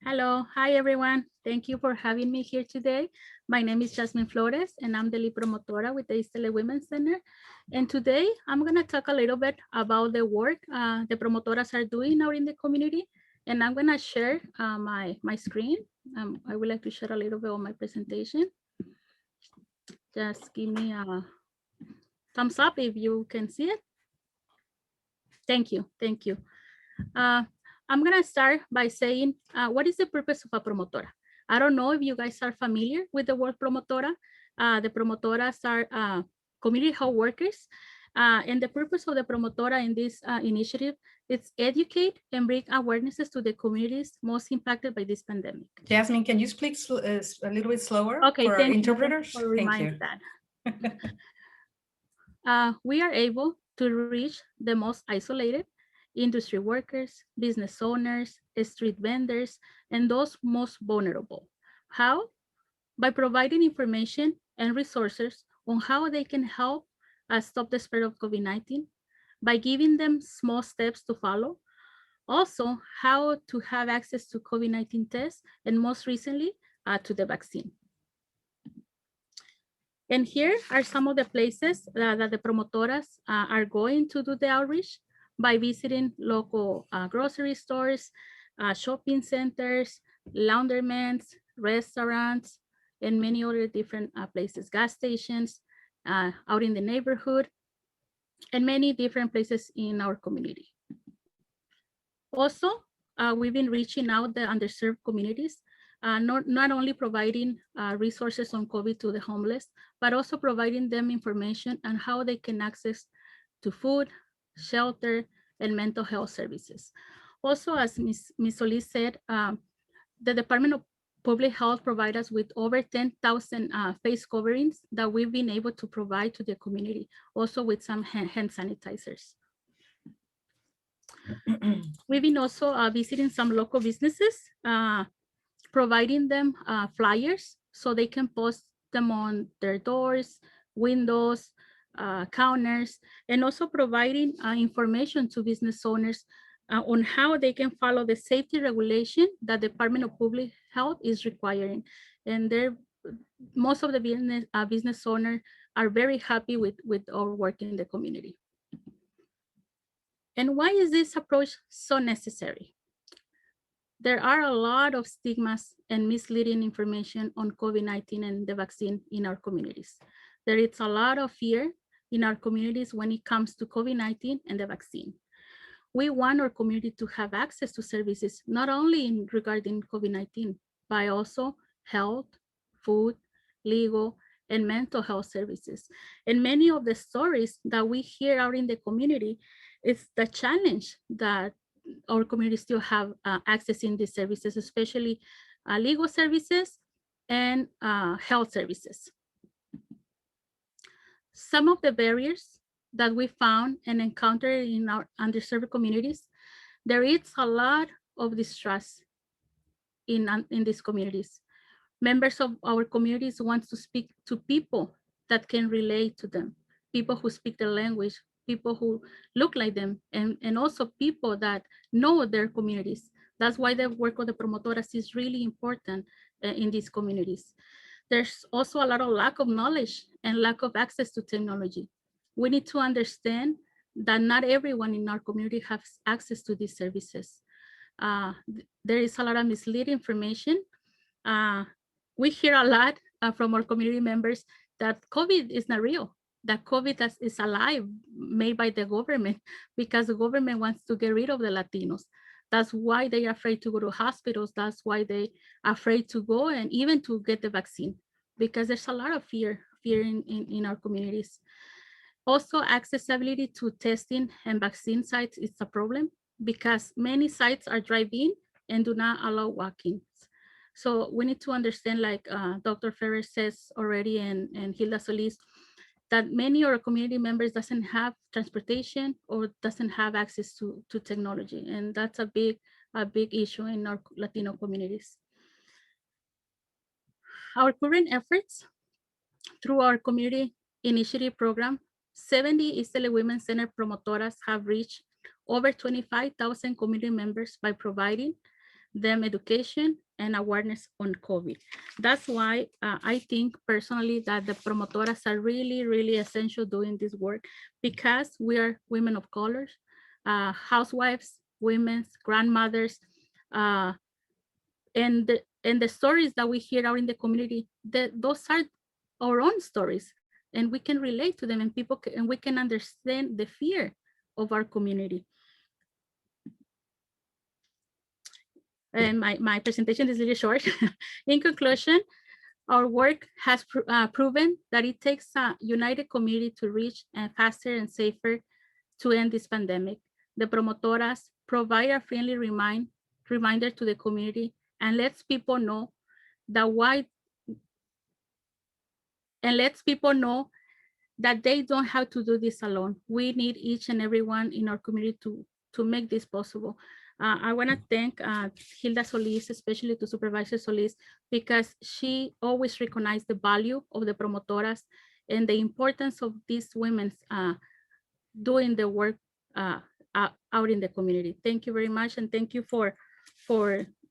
Hello. Hi, everyone. Thank you for having me here today. My name is Jasmine Flores, and I'm the lead promotora with the East LA Women's Center. And today, I'm going to talk a little bit about the work the promotoras are doing out in the community. And I'm going to share my screen. I would like to share a little bit of my presentation. Just give me a thumbs up if you can see it. Thank you. Thank you. I'm going to start by saying, what is the purpose of a promotora? I don't know if you guys are familiar with the word promotora. The promotoras are community health workers. And the purpose of the promotora in this initiative is educate and bring awarenesses to the communities most impacted by this pandemic. Jasmine, can you speak a little bit slower okay, for our interpreters? Thank you. We are able to reach the most isolated, industry workers, business owners, street vendors, and those most vulnerable. How? By providing information and resources on how they can help stop the spread of COVID-19, by giving them small steps to follow. Also, how to have access to COVID-19 tests, and most recently, to the vaccine. And here are some of the places that the promotoras are going to do the outreach by visiting local grocery stores, shopping centers, laundromats, restaurants, and many other different places, gas stations, out in the neighborhood, and many different places in our community. Also, we've been reaching out the underserved communities, not only providing resources on COVID to the homeless, but also providing them information on how they can access to food, shelter, and mental health services. Also, as Ms. Solis said, the Department of Public Health provides us with over 10,000 face coverings that we've been able to provide to the community, also with some hand sanitizers. We've been also visiting some local businesses, providing them flyers so they can post them on their doors, windows, counters, and also providing information to business owners on how they can follow the safety regulation that the Department of Public Health is requiring. And most of the business owners are very happy with our work in the community. And why is this approach so necessary? There are a lot of stigmas and misleading information on COVID-19 and the vaccine in our communities. There is a lot of fear in our communities when it comes to COVID-19 and the vaccine. We want our community to have access to services, not only regarding COVID-19, but also health, food, legal, and mental health services. And many of the stories that we hear out in the community is the challenge that our community still have accessing these services, especially legal services and health services. Some of the barriers that we found and encountered in our underserved communities, there is a lot of distrust in these communities. Members of our communities want to speak to people that can relate to them, people who speak their language, people who look like them, and also people that know their communities. That's why the work of the promotoras is really important in these communities. There's also a lot of lack of knowledge and lack of access to technology. We need to understand that not everyone in our community has access to these services. There is a lot of misleading information. We hear a lot from our community members that COVID is not real, that COVID is a lie made by the government because the government wants to get rid of the Latinos. That's why they are afraid to go to hospitals. That's why they are afraid to go and even to get the vaccine, because there's a lot of fear in our communities. Also, accessibility to testing and vaccine sites is a problem because many sites are drive-in and do not allow walk-ins. So we need to understand, like Dr. FERRER says already, and HILDA SOLIS, that many of our community members doesn't have transportation or doesn't have access to technology. And that's a big issue in our Latino communities. Our current efforts through our community initiative program, 70 East LA Women Center promotoras have reached over 25,000 community members by providing them education and awareness on COVID. That's why I think personally that the promotoras are really, really essential doing this work, because we are women of color, housewives, women's grandmothers, and the stories that we hear out in the community, those are our own stories, and we can relate to them, and we can understand the fear of our community. And my presentation is really short. In conclusion, our work has proven that it takes a united community to reach faster and safer to end this pandemic. The promotoras provide a friendly reminder to the community and lets people know that they don't have to do this alone. We need each and everyone in our community to make this possible. I want to thank HILDA SOLIS, especially to Supervisor SOLIS, because she always recognized the value of the promotoras and the importance of these women doing the work out in the community. Thank you very much, and thank you for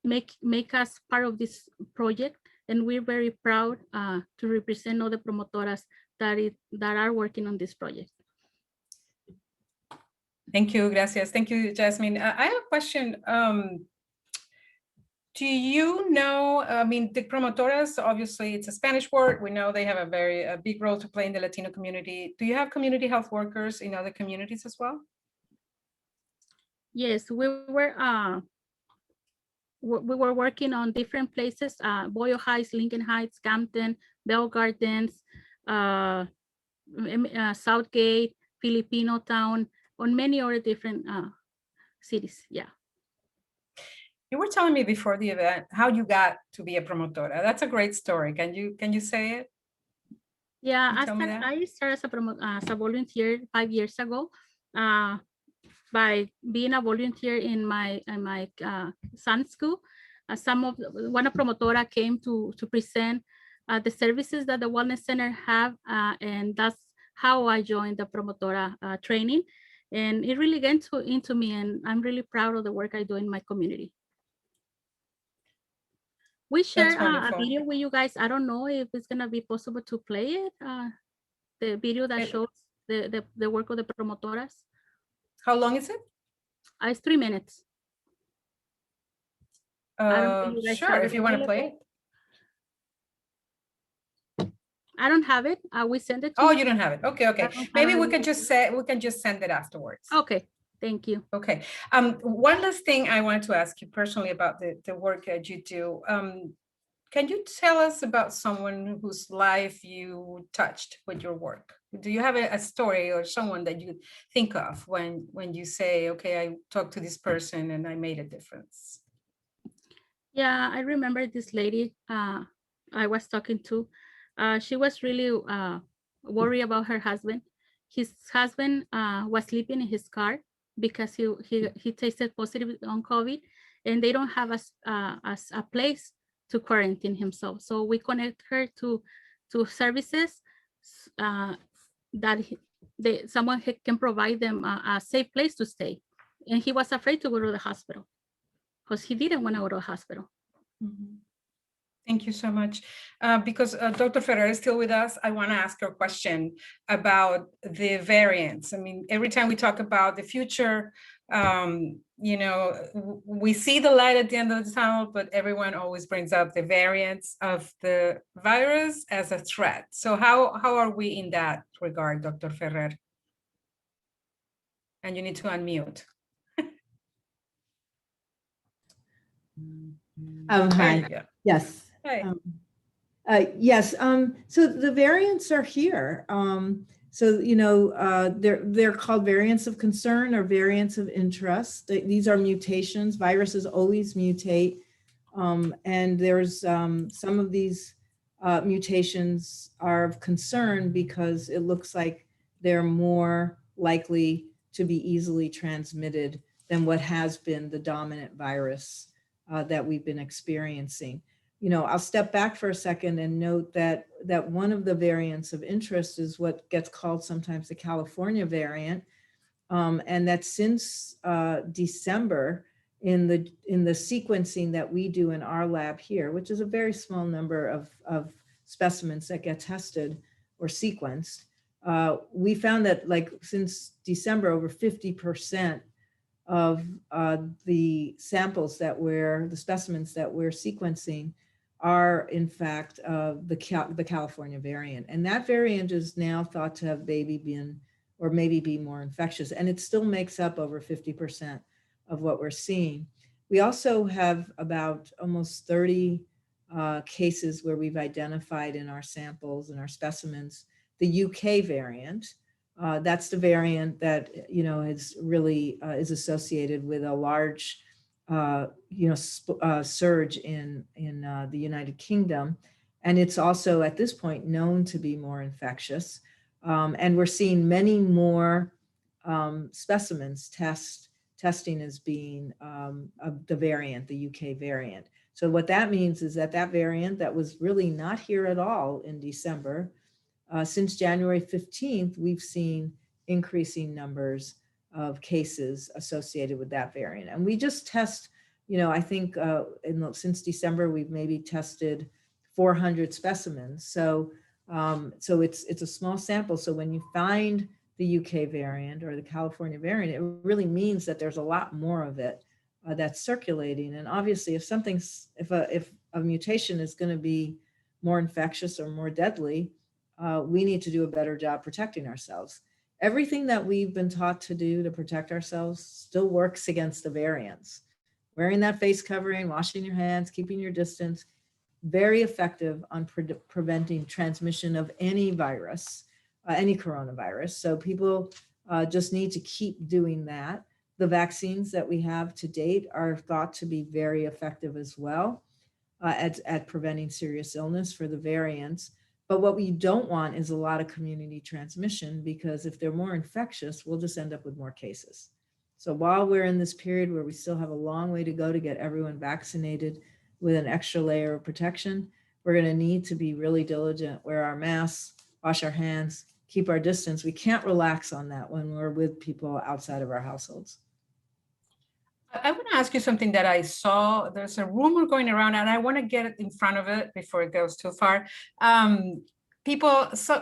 make us part of this project. And we're very proud to represent all the promotoras that are working on this project. Thank you, gracias. Thank you, Jasmine. I have a question. Do you know, I mean, the promotoras, obviously it's a Spanish word. We know they have a big role to play in the Latino community. Do you have community health workers in other communities as well? Yes, we were working on different places, Boyle Heights, Lincoln Heights, Campton, Bell Gardens, Southgate, Filipino Town, on many other different cities, yeah. You were telling me before the event how you got to be a promotora. That's a great story. Can you say it? Yeah, I started as a volunteer 5 years ago by being a volunteer in my son's school. One promotora came to present the services that the wellness center have, and that's how I joined the promotora training. And it really got into me, and I'm really proud of the work I do in my community. We share a video with you guys. I don't know if it's gonna be possible to play it. The video that shows the work of the promotoras. How long is it? It's 3 minutes. Sure, if you want to play it. I don't have it. We send it to you. Oh, you. You don't have it. Okay. Maybe we can just send it afterwards. Okay. Thank you. Okay. One last thing I wanted to ask you personally about the work that you do. can you tell us about someone whose life you touched with your work? Do you have a story or someone that you think of when you say, okay, I talked to this person and I made a difference? Yeah, I remember this lady I was talking to. She was really worried about her husband. His husband was sleeping in his car because he tested positive on COVID, and they don't have a place to quarantine himself. So we connect her to services that someone can provide them a safe place to stay. And he was afraid to go to the hospital because he didn't want to go to the hospital. Mhm. Thank you so much. Because Dr. Ferrer is still with us, I want to ask her a question about the variants. I mean, every time we talk about the future, you know, we see the light at the end of the tunnel, but everyone always brings up the variants of the virus as a threat. So how are we in that regard, Dr. Ferrer? And you need to unmute. There Hi. you go. Yes. Hi. Yes. So the variants are here. So, you know, they're called variants of concern or variants of interest. These are mutations. Viruses always mutate. And there's some of these mutations are of concern because it looks like they're more likely to be easily transmitted than what has been the dominant virus that we've been experiencing. You know, I'll step back for a second and note that one of the variants of interest is what gets called sometimes the California variant, and that since December, in the sequencing that we do in our lab here, which is a very small number of specimens that get tested or sequenced, we found that like since December, over 50% of the samples the specimens that we're sequencing are in fact the California variant. And that variant is now thought to have maybe be more infectious. And it still makes up over 50% of what we're seeing. We also have about almost 30 cases where we've identified in our samples and our specimens the UK variant. That's the variant that, you know, is really is associated with a large, you know, surge in the United Kingdom. And it's also at this point known to be more infectious. And we're seeing many more specimens testing as being of the variant, the UK variant. So what that means is that variant that was really not here at all in December, since January 15th, we've seen increasing numbers of cases associated with that variant. And we just test, you know, I think since December, we've maybe tested 400 specimens. So it's a small sample. So when you find the UK variant or the California variant, it really means that there's a lot more of it that's circulating. And obviously, if a mutation is going to be more infectious or more deadly, we need to do a better job protecting ourselves. Everything that we've been taught to do to protect ourselves still works against the variants. Wearing that face covering, washing your hands, keeping your distance, very effective on preventing transmission of any virus, any coronavirus. So people just need to keep doing that. The vaccines that we have to date are thought to be very effective as well at preventing serious illness for the variants. But what we don't want is a lot of community transmission, because if they're more infectious, we'll just end up with more cases. So while we're in this period where we still have a long way to go to get everyone vaccinated with an extra layer of protection, we're going to need to be really diligent, wear our masks, wash our hands, keep our distance. We can't relax on that when we're with people outside of our households. I want to ask you something that I saw. There's a rumor going around, and I want to get it in front of it before it goes too far. I saw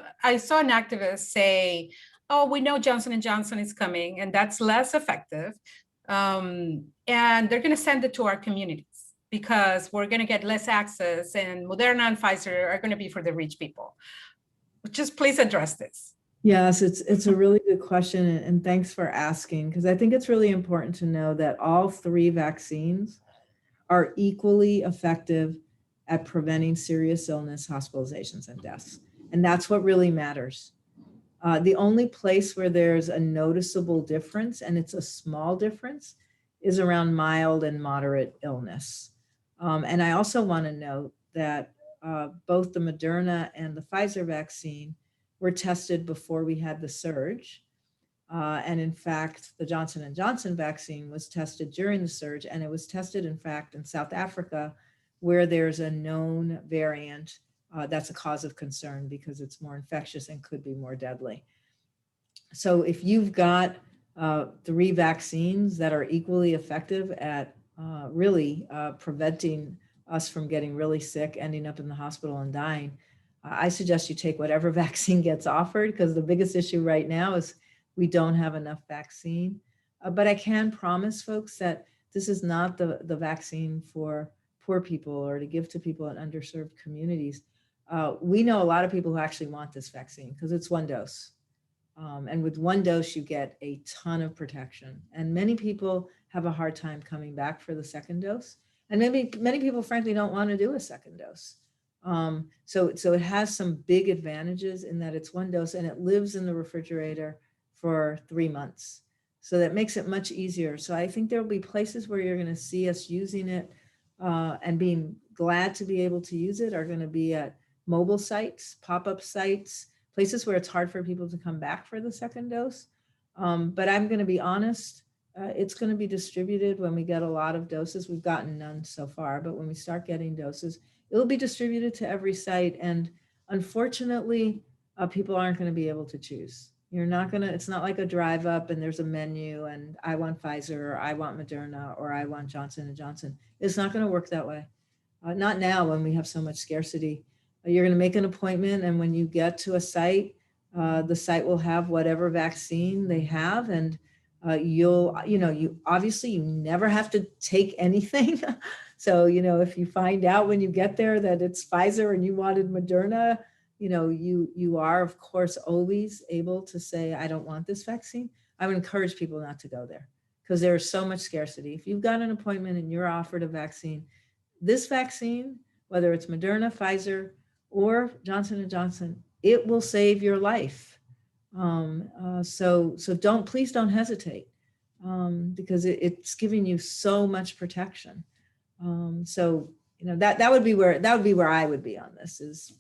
an activist say, "Oh, we know Johnson & Johnson is coming, and that's less effective, and they're going to send it to our communities because we're going to get less access, and Moderna and Pfizer are going to be for the rich people." Just please address this. Yes, it's a really good question, and thanks for asking, because I think it's really important to know that all three vaccines are equally effective at preventing serious illness, hospitalizations, and deaths. And that's what really matters. The only place where there's a noticeable difference, and it's a small difference, is around mild and moderate illness. And I also want to note that both the Moderna and the Pfizer vaccine were tested before we had the surge. And in fact, the Johnson & Johnson vaccine was tested during the surge, and it was tested, in fact, in South Africa, where there's a known variant that's a cause of concern because it's more infectious and could be more deadly. So if you've got 3 vaccines that are equally effective at really preventing us from getting really sick, ending up in the hospital and dying, I suggest you take whatever vaccine gets offered, because the biggest issue right now is we don't have enough vaccine. But I can promise folks that this is not the vaccine for poor people or to give to people in underserved communities. We know a lot of people who actually want this vaccine because it's 1 dose. And with 1 dose, you get a ton of protection. And many people have a hard time coming back for the 2nd dose. And maybe many people, frankly, don't want to do a 2nd dose. So it has some big advantages in that it's 1 dose and it lives in the refrigerator for 3 months. So that makes it much easier. So I think there'll be places where you're going to see us using it and being glad to be able to use it are going to be at mobile sites, pop-up sites, places where it's hard for people to come back for the 2nd dose. But I'm going to be honest, it's going to be distributed when we get a lot of doses. We've gotten none so far, but when we start getting doses, it'll be distributed to every site. And unfortunately, people aren't going to be able to choose. You're not going to, it's not like a drive up and there's a menu and I want Pfizer or I want Moderna or I want Johnson & Johnson. It's not going to work that way. Not now when we have so much scarcity. You're going to make an appointment, and when you get to a site, the site will have whatever vaccine they have, and you obviously you never have to take anything. So, if you find out when you get there that it's Pfizer and you wanted Moderna, you are, of course, always able to say, I don't want this vaccine. I would encourage people not to go there because there's so much scarcity. If you've got an appointment and you're offered a vaccine, this vaccine, whether it's Moderna, Pfizer, or Johnson & Johnson, it will save your life. So please don't hesitate because it's giving you so much protection. That would be where I would be on this is,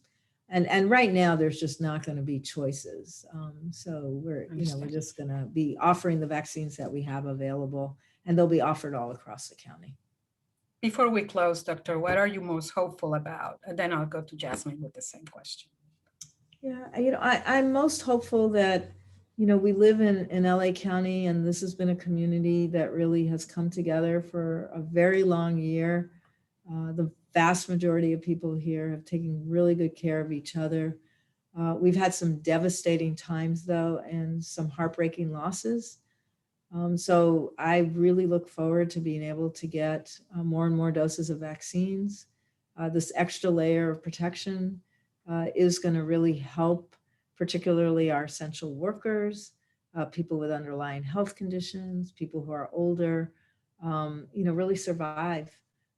and right now there's just not going to be choices. So we're just going to be offering the vaccines that we have available, and they'll be offered all across the county. Before we close, Doctor, what are you most hopeful about? And then I'll go to Jasmine with the same question. Yeah, I'm most hopeful that, we live in LA County, and this has been a community that really has come together for a very long year. The vast majority of people here have taken really good care of each other. We've had some devastating times, though, and some heartbreaking losses. So I really look forward to being able to get more and more doses of vaccines. This extra layer of protection is going to really help, particularly our essential workers, people with underlying health conditions, people who are older, really survive.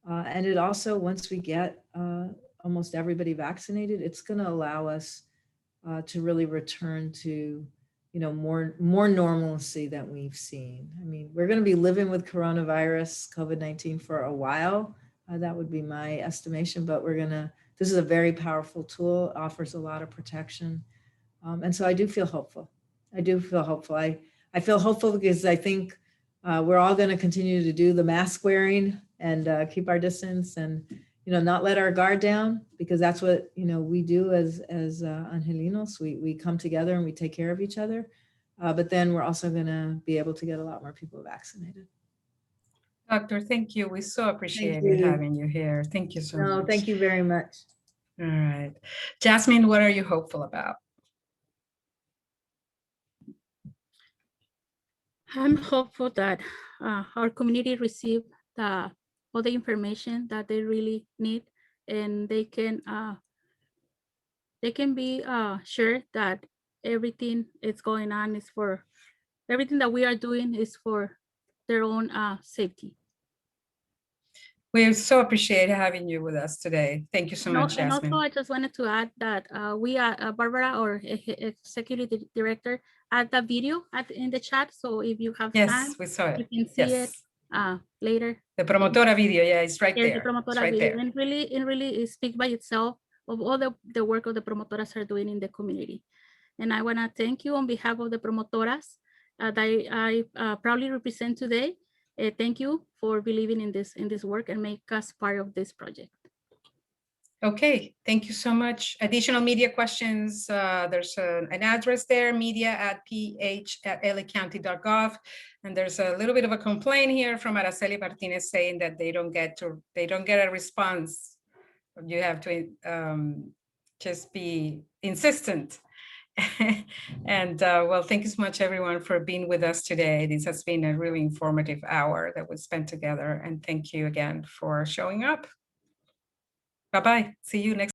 And it also, once we get almost everybody vaccinated, it's going to allow us to really return to more normalcy than we've seen. I mean, we're going to be living with coronavirus, COVID-19 for a while. That would be my estimation, but this is a very powerful tool, offers a lot of protection. And so I do feel hopeful. I feel hopeful because I think we're all going to continue to do the mask wearing and keep our distance and, not let our guard down, because that's what, we do as Angelinos. We come together and we take care of each other. But then we're also going to be able to get a lot more people vaccinated. Doctor, thank you. We so appreciated having you here. Thank you so much. Thank you very much. All right. Jasmine, what are you hopeful about? I'm hopeful that our community receive all the information that they really need, and they can be sure that everything is going on is for everything that we are doing is for their own safety. We so appreciate having you with us today. Thank you so much, And Jasmine. also, I just wanted to add that we are Barbara, our executive director, add the video in the chat. So if you have time, Yes, we saw you it. can see Yes. it later. The promotora video, yeah, it's right Yes, there. the promotora It's right video, there. and really it speaks by itself of all the work of the promotoras are doing in the community. And I want to thank you on behalf of the promotoras that I proudly represent today. Thank you for believing in this work and make us part of this project. Okay, thank you so much. Additional media questions, there's an address there, media@ph@lacounty.gov. And there's a little bit of a complaint here from Araceli Martinez saying that they don't get a response. You have to just be insistent. And well, thank you so much, everyone, for being with us today. This has been a really informative hour that we spent together. And thank you again for showing up. Bye-bye. See you next